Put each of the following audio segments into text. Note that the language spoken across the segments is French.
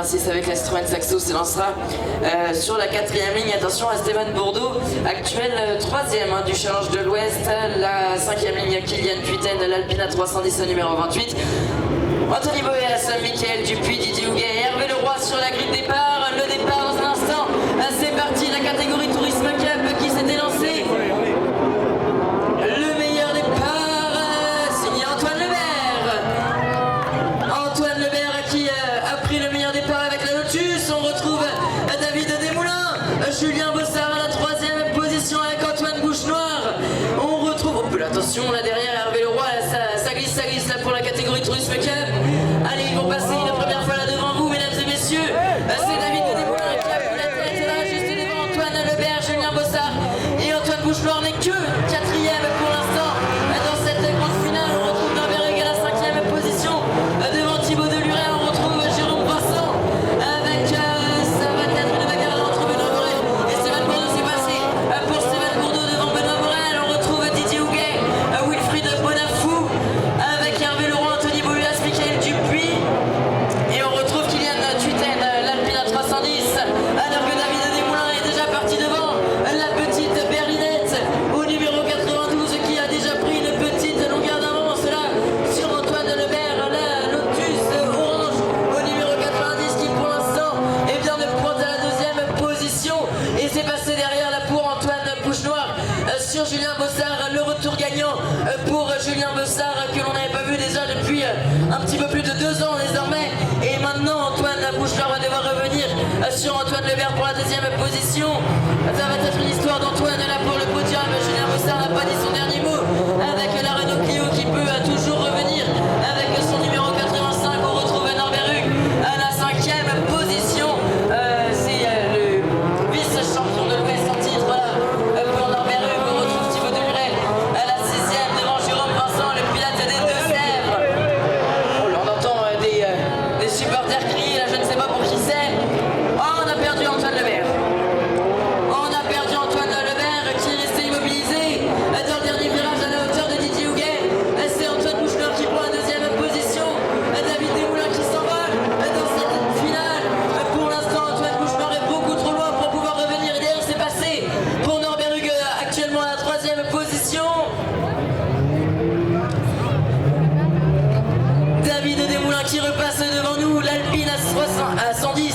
86 avec la Citroën Saxo s'élancera sur la 4e ligne. Attention à Stéphane Bourdeau, actuel 3e du Challenge de l'Ouest. La 5e ligne, Kylian Puiten, l'Alpina 310 numéro 28. Anthony Boès, Michael Dupuis, Didier Houguet, Hervé Leroy sur la grille de départ. Le départ dans un instant. C'est parti, la catégorie Tourisme Cup qui s'était lancée. Le meilleur départ, signé Antoine Lebert. Antoine Lebert qui a pris le meilleur départ avec la Lotus. On retrouve David Desmoulins, Julien Bossard à la 3e position avec Antoine Bouchenoir. On retrouve, oh, attention là derrière Hervé Leroy, ça glisse là pour la catégorie Tourisme Cup. Allez, ils vont passer une première fois là devant vous, mesdames et messieurs. C'est David Desmoulins qui a pris la tête là, juste devant Antoine Lebert, Julien Bossard et Antoine Bouchenoir n'est que 4e pour l'instant. Dans cette grande finale, on retrouve Norbert Hugues à la 5e position. Devant Thibaut Deluret, on retrouve Jérôme Vincent avec, ça va être une bagarre entre Benoît Morel et Stéphane Bourdeau. C'est passé pour Stéphane Bourdeau devant Benoît Morel. On retrouve Didier Houguet, Wilfried Bonafou avec Hervé Leroy, Anthony Bohulas, Michael Dupuis. Et on retrouve Kylian Tuiten, l'Alpina 310, alors que David Desmoulins est déjà parti devant. La petite berlinette au numéro 92 qui a déjà pris une petite longueur d'avance là sur Antoine Lebert. La Lotus orange au numéro 90 qui pour l'instant ne pointe à la 2e position. Et c'est passé derrière là pour Antoine Bouchenoir sur Julien Bossard. Le retour gagnant pour Julien Bossard que l'on n'avait pas vu déjà depuis un petit peu plus de 2 ans désormais. Et maintenant Antoine Bouchenoir va devoir revenir sur Antoine Lebert pour la 2e position. Ça va être une histoire d'Antoine là pour le podium. Julien Bossard n'a pas dit son dernier mot avec la Renault Clio qui peut toujours revenir avec son numéro 85. On retrouve Norbert Hugues à la 5e position. C'est le vice-champion de l'Ouest en titre pour Norbert Hugues. On retrouve Thibaut Deluret à la 6e devant Jérôme Vincent, le pilote des Deux-Sèvres. Oh là, on entend des supporters crier là, je ne sais pas pour qui c'est. Oh, on a perdu Antoine Lebert. On a perdu Antoine Lebert qui est resté immobilisé dans le dernier virage à la hauteur de Didier Houguet. C'est Antoine Bouchenoir qui prend la 2e position. David Desmoulins qui s'envole dans cette finale. Pour l'instant, Antoine Bouchenoir est beaucoup trop loin pour pouvoir revenir. Et d'ailleurs, c'est passé pour Norbert Hugues actuellement à la 3e position. David Desmoulins qui repasse devant nous, l'Alpine à 110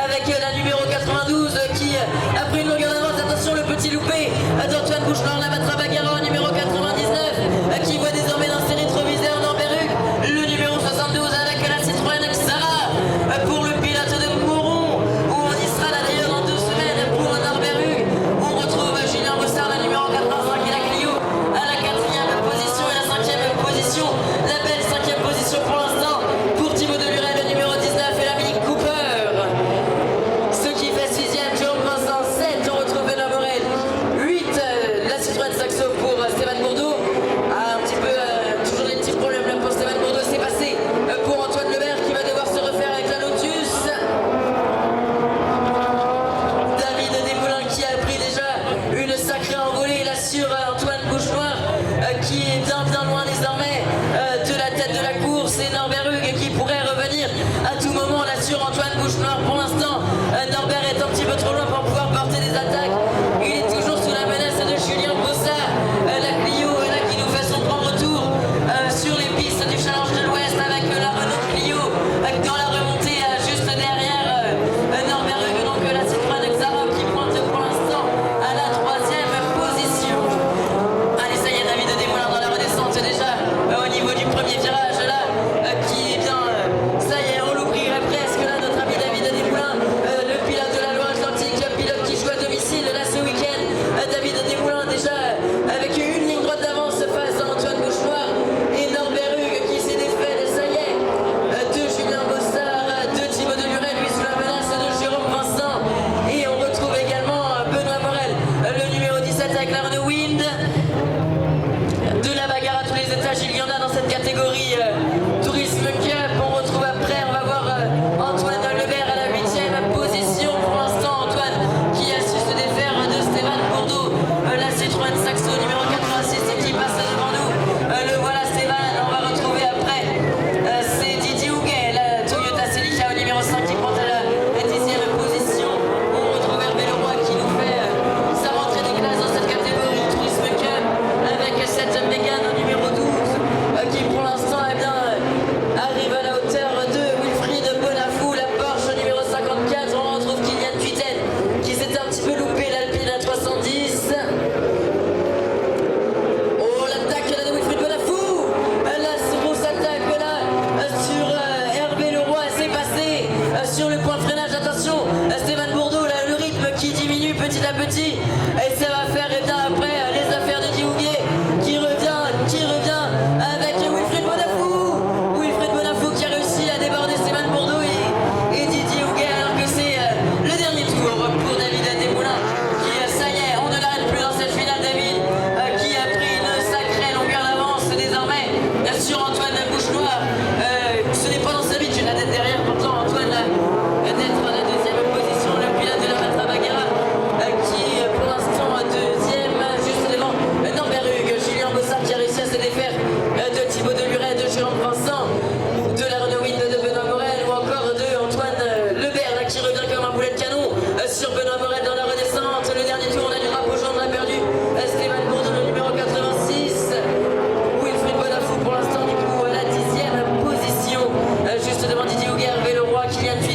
avec la numéro 92 qui a pris une longueur d'avance. Attention le petit loupé d'Antoine Bouchenoir, la battra bagarre numéro 99 qui voit désormais dans ses rétroviseurs Norbert Hugues, le numéro 72 avec la Citroën Xara pour le pilote de Mouron, où on y sera là d'ailleurs dans 2 semaines pour Norbert Hugues. On retrouve Julien Bossard, la numéro 85 et la Clio à la 4e position et la 5e position. La belle 5e position pour l'instant pour Thibaut Deluret, le numéro 19 et la Mini Cooper.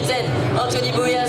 capitaine Anthony Bouillas